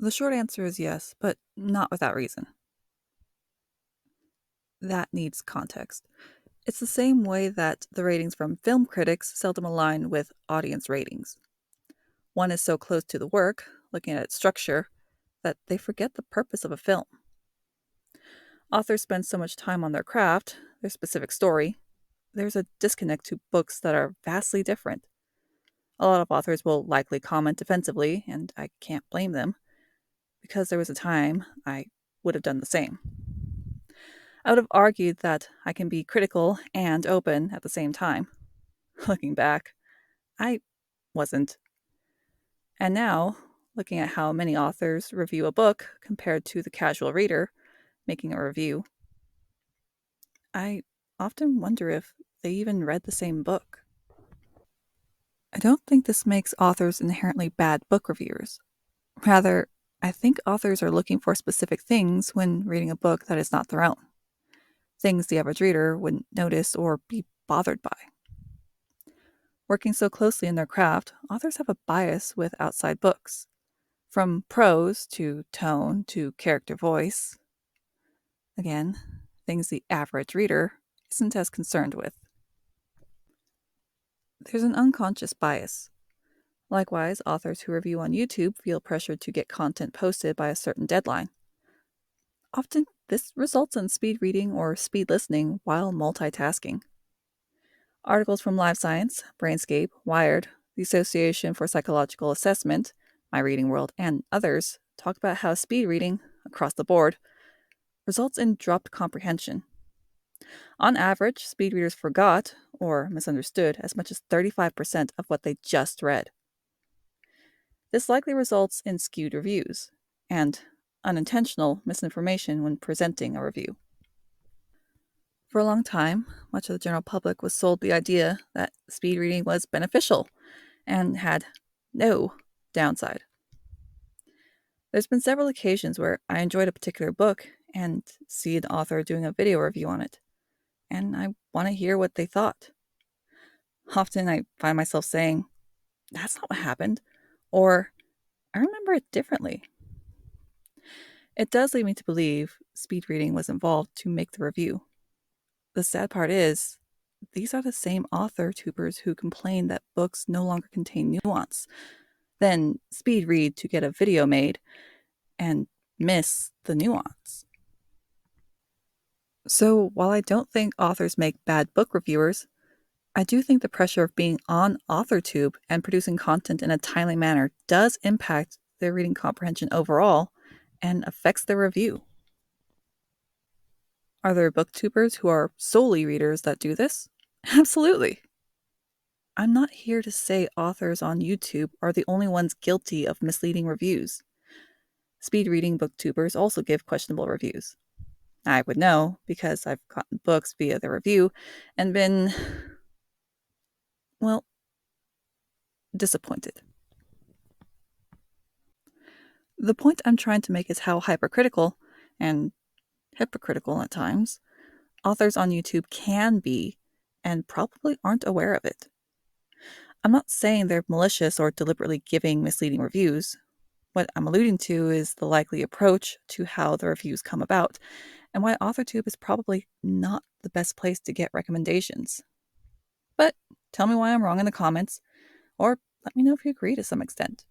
The short answer is yes, but not without reason. That needs context. It's the same way that the ratings from film critics seldom align with audience ratings. One is so close to the work, looking at its structure, that they forget the purpose of a film. Authors spend so much time on their craft, their specific story, there's a disconnect to books that are vastly different. A lot of authors will likely comment defensively, and I can't blame them, because there was a time I would have done the same. I would have argued that I can be critical and open at the same time. Looking back, I wasn't. And now, looking at how many authors review a book compared to the casual reader making a review, I often wonder if they even read the same book. I don't think this makes authors inherently bad book reviewers. Rather, I think authors are looking for specific things when reading a book that is not their own. Things the average reader wouldn't notice or be bothered by. Working so closely in their craft, authors have a bias with outside books. From prose to tone to character voice. Again, things the average reader isn't as concerned with. There's an unconscious bias. Likewise, authors who review on YouTube feel pressured to get content posted by a certain deadline. Often, this results in speed reading or speed listening while multitasking. Articles from Live Science, Brainscape, Wired, the Association for Psychological Assessment, My Reading World, and others talk about how speed reading, across the board, results in dropped comprehension. On average, speed readers forgot or misunderstood as much as 35% of what they just read. This likely results in skewed reviews and unintentional misinformation when presenting a review. For a long time, much of the general public was sold the idea that speed reading was beneficial and had no downside. There's been several occasions where I enjoyed a particular book and see an author doing a video review on it, and I want to hear what they thought. Often I find myself saying, "That's not what happened," or "I remember it differently." It does lead me to believe speed reading was involved to make the review. The sad part is, these are the same AuthorTubers who complain that books no longer contain nuance, then speed read to get a video made and miss the nuance. So while I don't think authors make bad book reviewers, I do think the pressure of being on AuthorTube and producing content in a timely manner does impact their reading comprehension overall and affects their review. Are there booktubers who are solely readers that do this? Absolutely. I'm not here to say authors on YouTube are the only ones guilty of misleading reviews. Speed reading booktubers also give questionable reviews. I would know because I've gotten books via the review and been, well, disappointed. The point I'm trying to make is how hypercritical and hypocritical at times authors on YouTube can be and probably aren't aware of it. I'm not saying they're malicious or deliberately giving misleading reviews. What I'm alluding to is the likely approach to how the reviews come about and why AuthorTube is probably not the best place to get recommendations. But tell me why I'm wrong in the comments, or let me know if you agree to some extent.